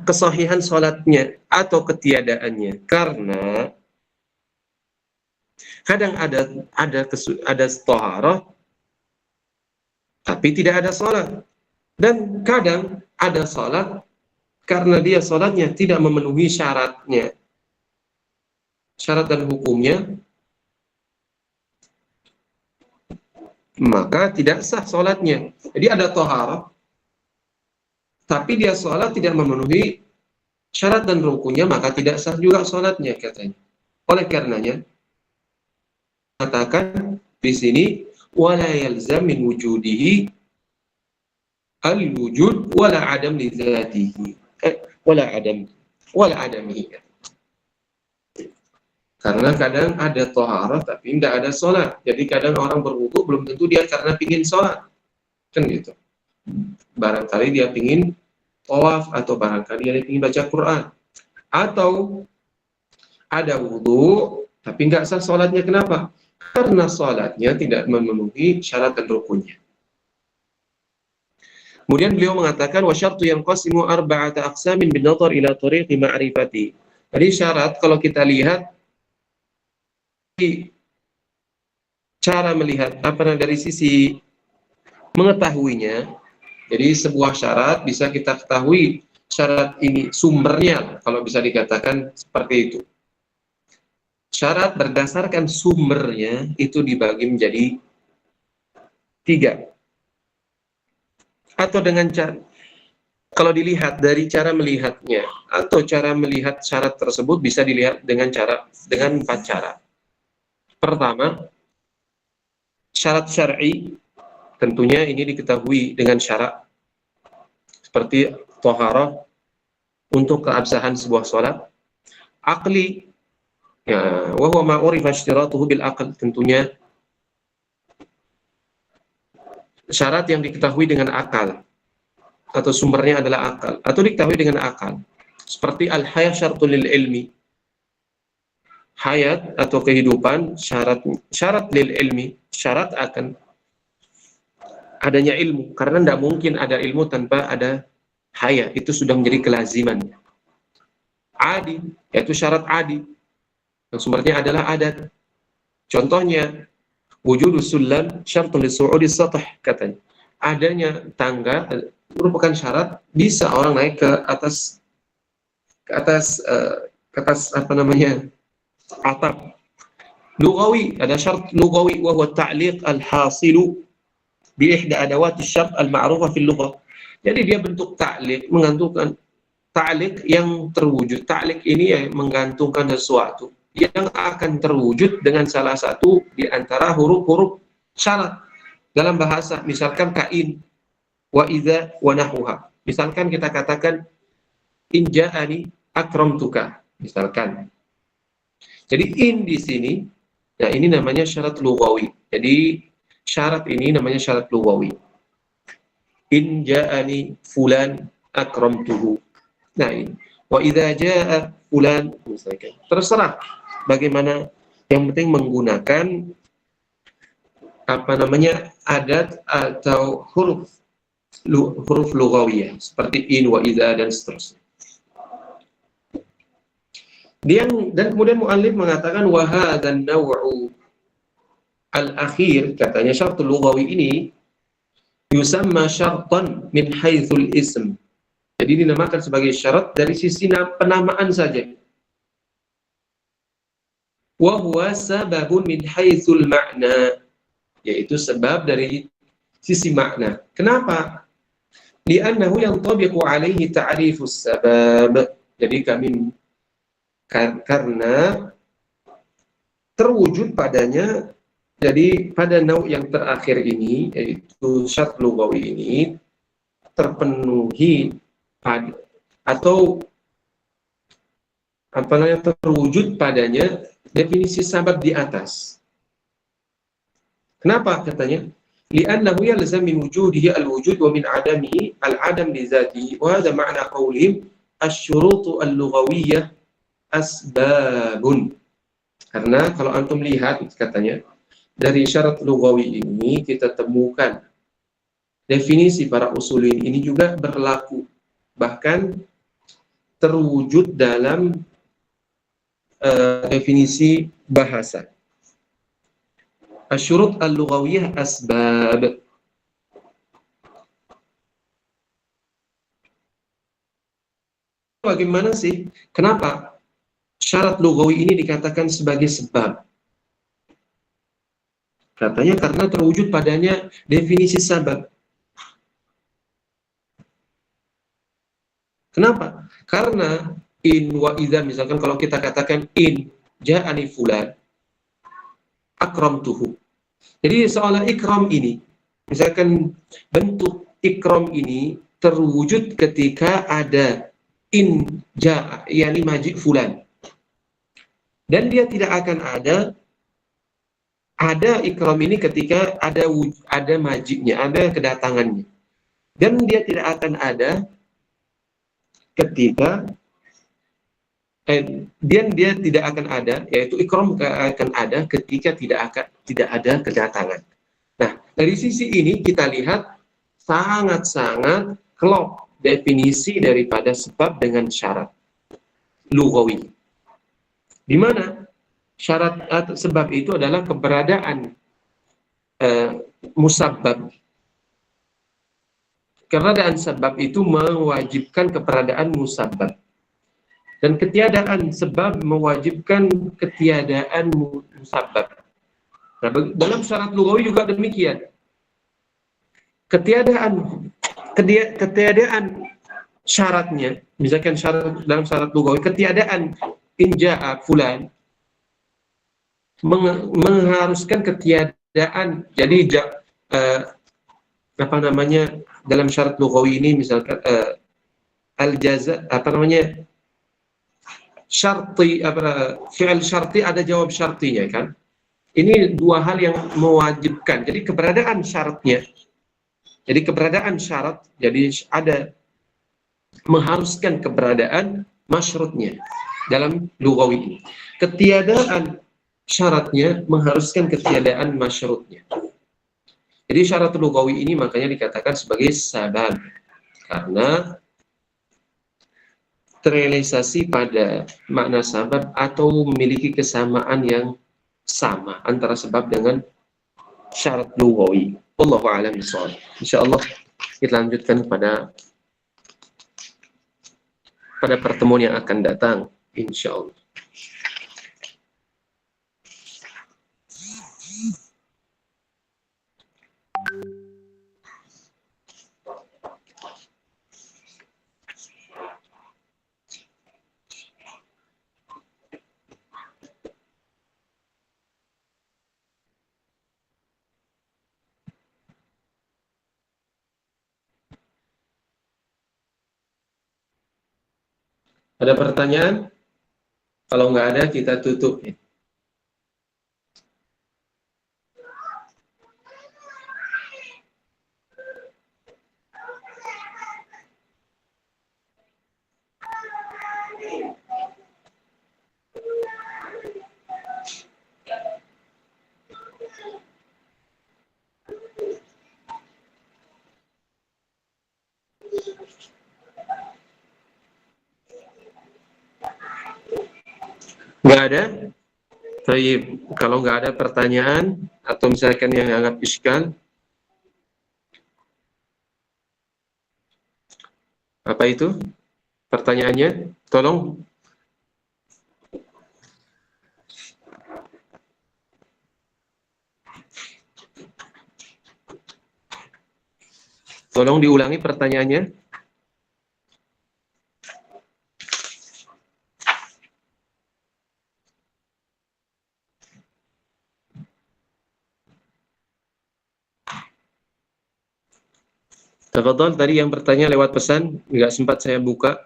kesahihan salatnya atau ketiadaannya, karena kadang ada taharah tapi tidak ada salat. Dan kadang ada sholat karena dia sholatnya tidak memenuhi syaratnya, syarat dan hukumnya, maka tidak sah sholatnya. Jadi ada tohara, tapi dia sholat tidak memenuhi syarat dan rukunnya, maka tidak sah juga sholatnya, katanya. Oleh karenanya, katakan di sini, wala yalzam min wujudihi al-wujud wala adam li dzatihi. Wala adamihi. Karena kadang ada toharah tapi tidak ada sholat. Jadi kadang orang berwudu belum tentu dia karena pingin sholat. Kan gitu. Barangkali dia pingin tawaf, atau barangkali dia pingin baca Quran. Atau ada wudu tapi nggak sah sholatnya. Kenapa? Karena sholatnya tidak memenuhi syarat dan rukunnya. Kemudian beliau mengatakan wasyartu yang qasimu arba'ata aqsamin bin nazar ila tariqi ma'rifati. Jadi syarat kalau kita lihat cara melihat dari sisi mengetahuinya. Jadi sebuah syarat bisa kita ketahui syarat ini sumbernya, kalau bisa dikatakan seperti itu. Syarat berdasarkan sumbernya itu dibagi menjadi 3. Atau dengan cara, kalau dilihat dari cara melihatnya, atau cara melihat syarat tersebut bisa dilihat dengan 4 cara. Pertama, syarat syar'i, tentunya ini diketahui dengan syarat seperti thaharah untuk keabsahan sebuah sholat. Aqli, ya, wa huwa ma urifa ishtiratuhu bil aql, tentunya syarat yang diketahui dengan akal, atau sumbernya adalah akal, atau diketahui dengan akal. Seperti al-hayat syartul lil ilmi. Hayat atau kehidupan syarat lil ilmi, syarat akan adanya ilmu, karena tidak mungkin ada ilmu tanpa ada hayat, itu sudah menjadi kelaziman. Adi, yaitu syarat adi, yang sumbernya adalah adat. Contohnya, wujudus sulam syartun lis-su'udis sath, katanya. Adanya tangga merupakan syarat bisa orang naik ke atas atap. Lughawi, ada syarat lughawi wa huwa ta'liq al-hasilu bi ihda adawat asy-syart al-ma'rufah fil lughah. Jadi dia bentuk ta'liq, menggantungkan ta'liq yang terwujud. Ta'liq ini yang menggantungkan sesuatu yang akan terwujud dengan salah satu di antara huruf-huruf syarat dalam bahasa. Misalkan kain, wa idza wa nahwaha. Misalkan kita katakan in ja'ani akramtuka, misalkan. Jadi in di sini, ya ini namanya syarat lughawi. Jadi syarat ini namanya syarat lughawi. In ja'ani fulan akramtuhu. Nah ini. Wa idza ja'a fulan, misalkan. Terserah bagaimana, yang penting menggunakan adat atau huruf lughawiyah seperti in, wa idza, dan seterusnya. Dan kemudian muallif mengatakan wa hadzal naw'u al-akhir, katanya syartul lughawi ini yusamma syartan min haitsul ism. Jadi dinamakan sebagai syarat dari sisi penamaan saja. Wa huwa sababun min haitsul ma'na, yaitu sebab dari sisi makna. Kenapa? Li'annahu yantabiqu alaihi ta'rifus sabab. Jadi karena terwujud padanya, jadi pada nauk yang terakhir ini, yaitu syarat lughawi ini, terpenuhi atau terwujud padanya definisi sabab di atas. Kenapa katanya? Li'annahu yalzam min wujudihi al-wujud wa min adamihi al-adam li dzatihi. Wa hadha ma'na qawlihim asy-syurutu al-lughawiyyah asbabun. Karena kalau antum lihat, katanya, dari syarat lughawi ini kita temukan definisi para usulin ini juga berlaku, bahkan terwujud dalam definisi bahasa. Asyurut al-lughawiyah asbab. bagaimana sih? Kenapa syarat lugawi ini dikatakan sebagai sebab? Katanya karena terwujud padanya definisi sabab. Kenapa? Karena in wa idza, misalkan kalau kita katakan in ja'ani fulan akramtuhu. Jadi seolah ikram ini, misalkan bentuk ikram ini terwujud ketika ada in ja'a, yakni maji fulan. Dan dia tidak akan ada ikram ini ketika ada majiknya, ada kedatangannya. Dan dia tidak akan ada ketika dia tidak akan ada, yaitu ikram akan ada ketika tidak ada kedatangan. Nah, dari sisi ini kita lihat sangat-sangat klop definisi daripada sebab dengan syarat lugawi. Di mana syarat atau sebab itu adalah keberadaan musabbab. Keberadaan sebab itu mewajibkan keberadaan musabbab. Dan ketiadaan sebab mewajibkan ketiadaan musabbab. Nah, dalam syarat lugawi juga demikian. Ketiadaan syaratnya, misalkan dalam syarat lugawi, ketiadaan inja'a fulan mengharuskan ketiadaan. Jadi dalam syarat lugawi ini misalkan al-jaza syarti, fi'il syarti ada jawab syartinya kan. Ini dua hal yang mewajibkan. Jadi keberadaan syaratnya. Jadi keberadaan syarat, jadi ada mengharuskan keberadaan masyrutnya dalam lugawi ini. Ketiadaan syaratnya mengharuskan ketiadaan masyrutnya. Jadi syarat lugawi ini makanya dikatakan sebagai sabab. Karena terrealisasi pada makna sabab atau memiliki kesamaan yang sama antara sebab dengan syarat lugawi. Wallahu a'lam bishawab. Insyaallah kita lanjutkan pada pertemuan yang akan datang, insyaallah. Ada pertanyaan? Kalau nggak ada, kita tutup. Nggak ada? Baik, kalau nggak ada pertanyaan atau misalkan yang anggap iskal, apa itu pertanyaannya? Tolong diulangi pertanyaannya. Tafadhol, tadi yang bertanya lewat pesan, nggak sempat saya buka.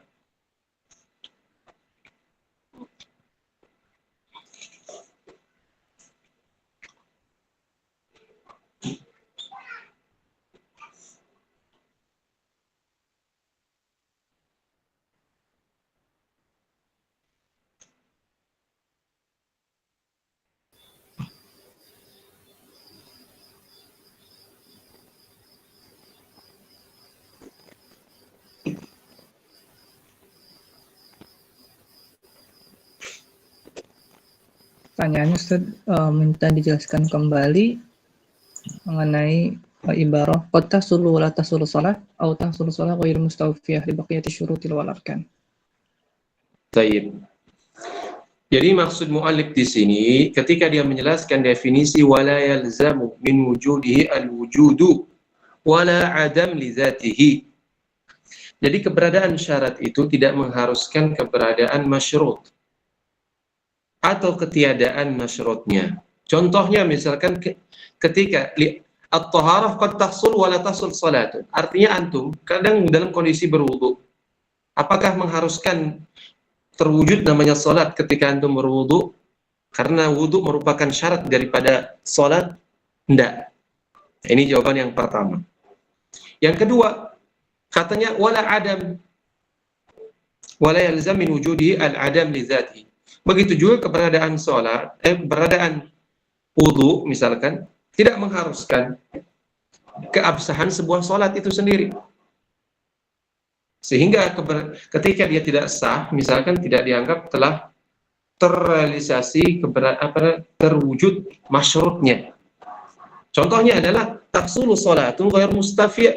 Pertanyaannya Ustaz, minta dijelaskan kembali mengenai ibarah qad tahsulu wa la tahsulu shalah atau tahsulu shalah ghairu mustawfiyah li baqiyati syurutil wal arkan. Taib. Jadi maksud mu'allif di sini ketika dia menjelaskan definisi wala yalzamu min wujudihi al-wujudu wala adam li dzatihi. Jadi keberadaan syarat itu tidak mengharuskan keberadaan masyrut atau ketiadaan masyrutnya. Contohnya misalkan ketika at-taharah qad tahsul wa la tahsul salatun. Artinya antum kadang dalam kondisi berwudu. Apakah mengharuskan terwujud namanya salat ketika antum berwudu? Karena wudu merupakan syarat daripada salat? Tidak. Ini jawaban yang pertama. Yang kedua, katanya wala adam wala yalzam min wujudi al-adam li dzati. Begitu juga keberadaan salat, keberadaan wudu misalkan tidak mengharuskan keabsahan sebuah salat itu sendiri. Sehingga ketika dia tidak sah, misalkan tidak dianggap telah terrealisasi terwujud masyrutnya. Contohnya adalah tahsulu salatun ghair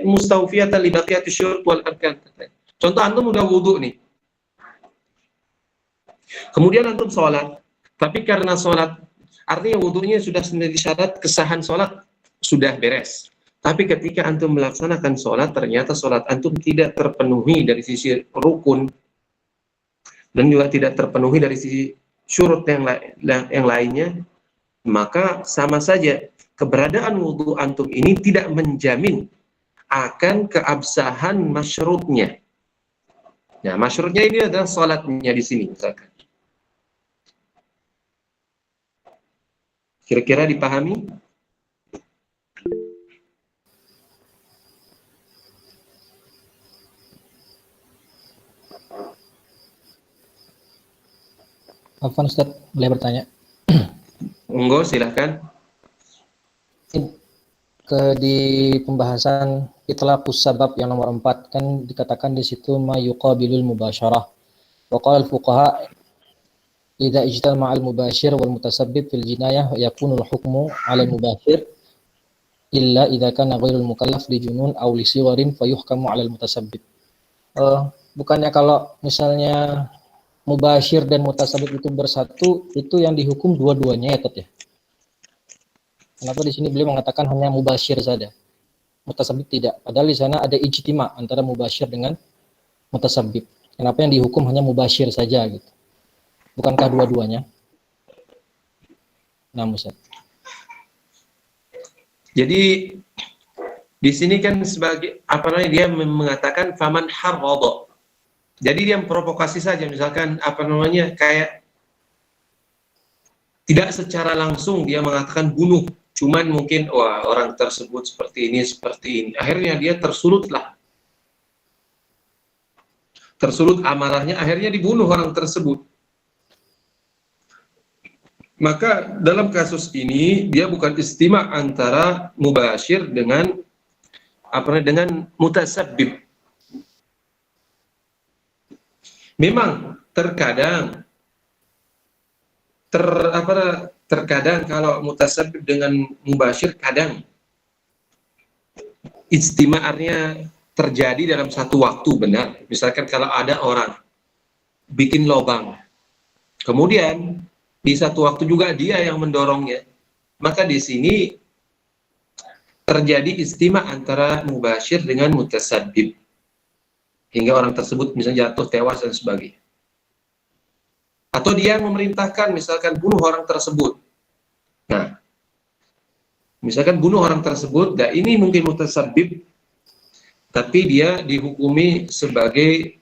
mustawfiyatan li baqiyati syurut wal arkan. Contoh antum udah wudu nih. Kemudian antum salat, tapi karena salat artinya wudunya sudah menjadi syarat kesahan salat sudah beres. Tapi ketika antum melaksanakan sholat, ternyata sholat antum tidak terpenuhi dari sisi rukun dan juga tidak terpenuhi dari sisi syurut yang lainnya, maka sama saja keberadaan wudhu antum ini tidak menjamin akan keabsahan masyrutnya. Nah, masyrutnya ini adalah sholatnya di sini, misalkan. Kira-kira dipahami? Afwan Ustaz, boleh bertanya? Monggo, silahkan. Di pembahasan itlaqus sabab yang nomor 4 kan dikatakan di situ ma yuqabilul mubasyarah. Wa qala al-fuqaha idza ijtama al-mubashir wal mutasabbib fil jinayah yakunu al-hukmu 'ala al-mubashir illa idza kana ghairul mukallaf li junun aw li sigharin fayuhkamu 'ala al-mutasabbib. Bukannya kalau misalnya mubashir dan mutasabib itu bersatu, itu yang dihukum dua-duanya ya, Tat ya? Kenapa di sini beliau mengatakan hanya mubashir saja, mutasabib tidak? Padahal di sana ada ijtima antara mubashir dengan mutasabib. Kenapa yang dihukum hanya mubashir saja gitu? Bukankah dua-duanya? Nah, Ustaz. Jadi di sini kan sebagai dia mengatakan faman harrada. Jadi dia memprovokasi saja, misalkan kayak tidak secara langsung dia mengatakan bunuh, cuman mungkin orang tersebut seperti ini. Akhirnya dia tersulut amarahnya, akhirnya dibunuh orang tersebut. Maka dalam kasus ini dia bukan istima antara mubashir dengan mutasabbib. Memang terkadang kalau mutasabbib dengan mubashir kadang ijtima'nya terjadi dalam satu waktu, benar. Misalkan kalau ada orang bikin lubang, kemudian di satu waktu juga dia yang mendorongnya, maka di sini terjadi ijtima' antara mubashir dengan mutasabbib hingga orang tersebut misalnya jatuh, tewas dan sebagainya. Atau dia memerintahkan misalkan bunuh orang tersebut. Nah, misalkan bunuh orang tersebut, ini mungkin mutasabbib, tapi dia dihukumi sebagai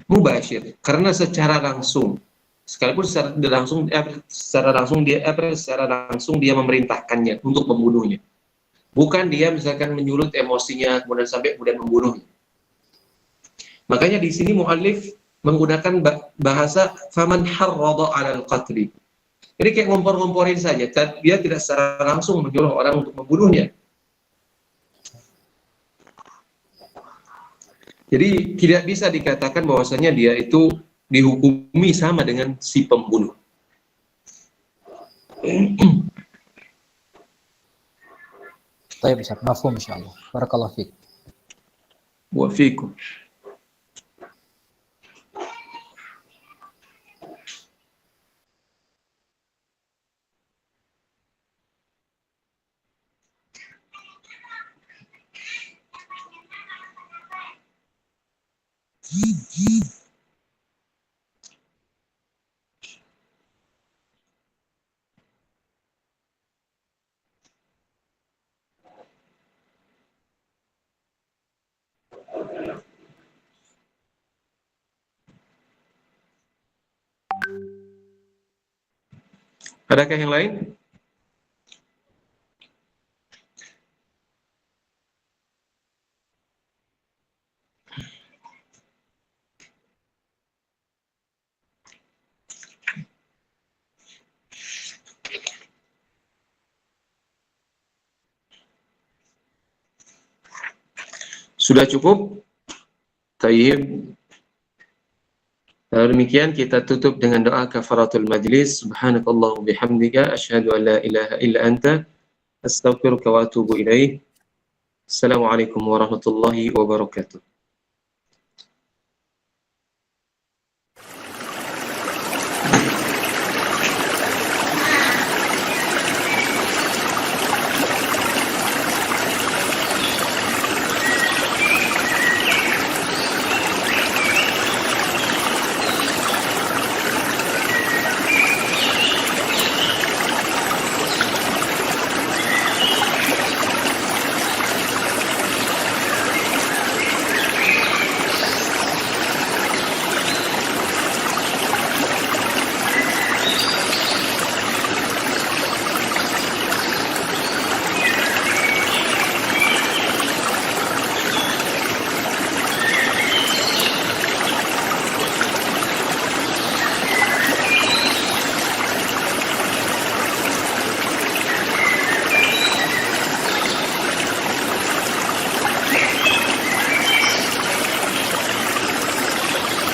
mubashir karena secara langsung, sekalipun secara langsung dia memerintahkannya untuk membunuhnya. Bukan dia misalkan menyulut emosinya kemudian sampai membunuhnya. Makanya di sini muallif menggunakan bahasa faman harrada 'alal qatli. Jadi kayak ngompor-ngomporin saja, dia tidak secara langsung menyuruh orang untuk membunuhnya. Jadi tidak bisa dikatakan bahwasanya dia itu dihukumi sama dengan si pembunuh. Baik, Ustaz. Mafhum insyaallah. Barakallahu fiik. Wa fiikum. Adakah yang lain? Sudah cukup? Tayyib. Demikian kita tutup dengan doa kafaratul majlis. Subhanakallahumma bihamdika asyhadu an la ilaha illa anta astaghfiruka wa atubu ilaik. Assalamualaikum warahmatullahi wabarakatuh.